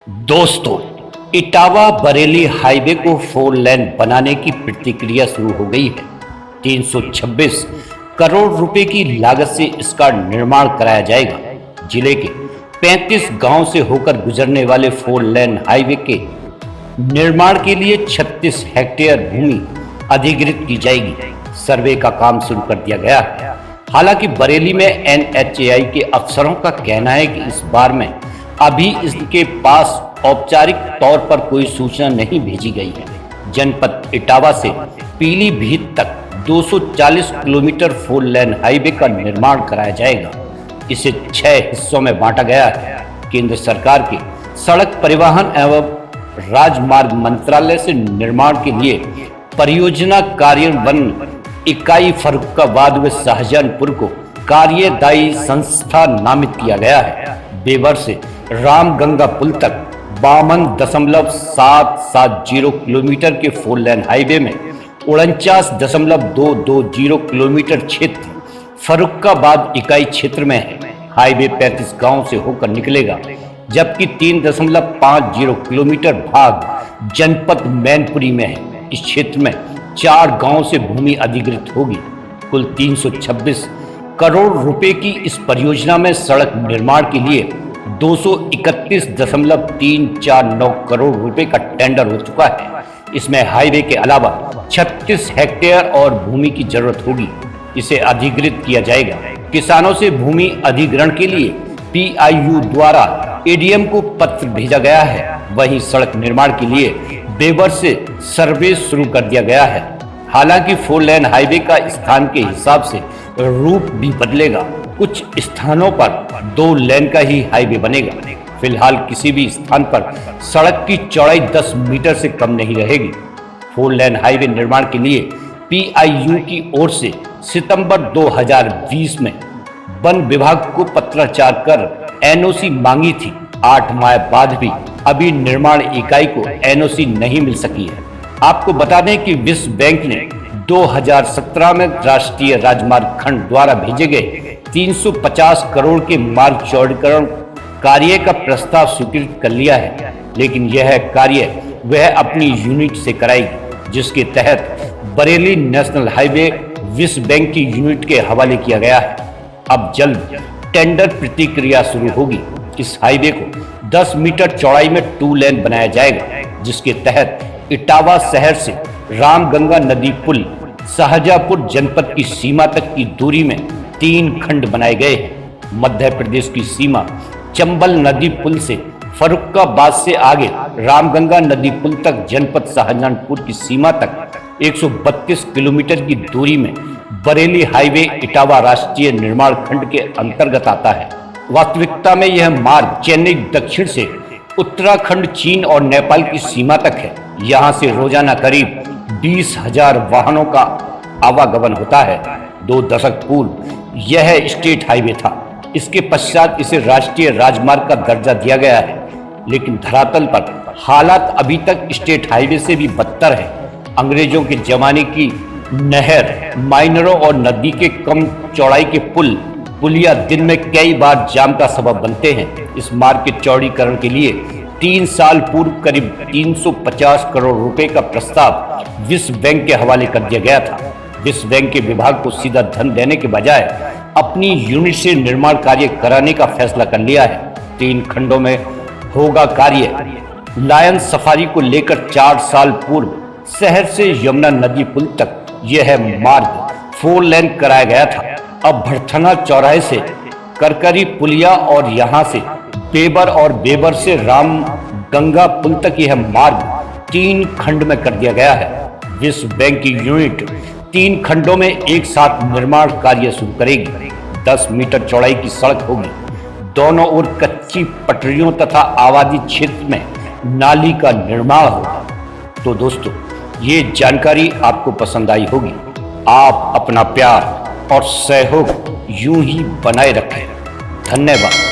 दोस्तों, इटावा बरेली हाईवे को 4 लेन बनाने की प्रक्रिया शुरू हो गई है। 326 करोड़ रुपए की लागत से इसका निर्माण कराया जाएगा। जिले के 35 गांव से होकर गुजरने वाले 4 लेन हाईवे के निर्माण के लिए 36 हेक्टेयर भूमि अधिग्रहित की जाएगी। सर्वे का काम शुरू कर दिया गया है। हालांकि बरेली में NHAI के अफसरों का कहना है कि इस बार में अभी इसके पास औपचारिक तौर पर कोई सूचना नहीं भेजी गई है। जनपद इटावा से पीलीभीत तक 240 किलोमीटर 4 लेन हाईवे का निर्माण कराया जाएगा। इसे 6 हिस्सों में बांटा गया है। केंद्र सरकार के सड़क परिवहन एवं राजमार्ग मंत्रालय से निर्माण के लिए परियोजना कार्यान्वयन इकाई फर्रुखाबाद व शाहजहानपुर को कार्यदायी संस्था नामित किया गया है। बेवर से रामगंगा पुल तक 52.770 किलोमीटर के 4 लेन हाईवे में 49.220 किलोमीटर क्षेत्र फर्रुखाबाद इकाई क्षेत्र में है। हाईवे 35 गांव से होकर निकलेगा, जबकि 3.50 किलोमीटर भाग जनपद मैनपुरी में है। इस क्षेत्र में 4 गांव से भूमि अधिग्रहित होगी। कुल 326 करोड़ रुपए की इस परियोजना में सड़क निर्माण के लिए 231.349 करोड़ रुपए का टेंडर हो चुका है। इसमें हाईवे के अलावा 36 हेक्टेयर और भूमि की जरूरत होगी। इसे अधिग्रहित किया जाएगा। किसानों से भूमि अधिग्रहण के लिए PIU द्वारा ADM को पत्र भेजा गया है। वहीं सड़क निर्माण के लिए बेवर से सर्वे शुरू कर दिया गया है। हालांकि 4 लेन हाईवे का स्थान के हिसाब से रूप भी बदलेगा। कुछ स्थानों पर 2 लेन का ही हाईवे बनेगा। फिलहाल किसी भी स्थान पर सड़क की चौड़ाई 10 मीटर से कम नहीं रहेगी। 4 लेन हाईवे निर्माण के लिए PIU की ओर से सितंबर 2020 में वन विभाग को पत्राचार कर NOC मांगी थी। 8 माह बाद भी अभी निर्माण इकाई को NOC नहीं मिल सकी है। आपको बता दें कि विश्व बैंक ने 2017 में राष्ट्रीय राजमार्ग खंड द्वारा भेजे गए 350 करोड़ के मार्ग चौड़ीकरण कार्य का प्रस्ताव स्वीकृत कर लिया है, लेकिन यह कार्य वह अपनी यूनिट से कराएगी, जिसके तहत बरेली नेशनल हाईवे विश्व बैंक की यूनिट के हवाले किया गया है। अब जल्द टेंडर प्रक्रिया शुरू होगी। इस हाईवे को 10 मीटर चौड़ाई में 2 लेन बनाया जाएगा, जिसके तहत इटावा शहर से रामगंगा नदी पुल शाहजहांपुर जनपद की सीमा तक की दूरी में 3 खंड बनाए गए हैं। मध्य प्रदेश की सीमा चंबल नदी पुल से फर्रुखाबाद से आगे रामगंगा नदी पुल तक जनपद शाहजहांपुर की सीमा तक 132 किलोमीटर की दूरी में बरेली हाईवे इटावा राष्ट्रीय निर्माण खंड के अंतर्गत आता है। वास्तविकता में यह मार्ग चेन्नई दक्षिण से उत्तराखंड, चीन और नेपाल की सीमा तक है। यहाँ से रोजाना करीब 20,000 वाहनों का आवागमन होता है। 2 दशक पूर्व यह स्टेट हाईवे था। इसके पश्चात इसे राष्ट्रीय राजमार्ग का दर्जा दिया गया है, लेकिन धरातल पर हालात अभी तक स्टेट हाईवे से भी बदतर है। अंग्रेजों के जमाने की नहर, माइनरों और नदी के कम चौड़ाई के पुलिया दिन में कई बार जाम का सबब बनते हैं। इस मार्ग के चौड़ीकरण के लिए 3 साल पूर्व करीब 350 करोड़ रुपए का प्रस्ताव विश्व बैंक के हवाले कर दिया गया था। विश्व बैंक के विभाग को सीधा धन देने के बजाय अपनी यूनिट से निर्माण कार्य कराने का फैसला कर लिया है। 3 खंडों में होगा कार्य। लायन सफारी को लेकर 4 साल पूर्व शहर से यमुना नदी पुल तक यह मार्ग 4 लेन कराया गया था। अब भड़थना चौराहे से करकरी पुलिया और यहाँ से बेबर और बेबर से रामगंगा पुल तक यह मार्ग 3 खंड में कर दिया गया है। विश्व बैंक की यूनिट 3 खंडों में एक साथ निर्माण कार्य शुरू करेगी। 10 मीटर चौड़ाई की सड़क होगी। दोनों ओर कच्ची पटरियों तथा आबादी क्षेत्र में नाली का निर्माण होगा। तो दोस्तों, ये जानकारी आपको पसंद आई होगी। आप अपना प्यार और सहयोग यूं ही बनाए रखें। धन्यवाद।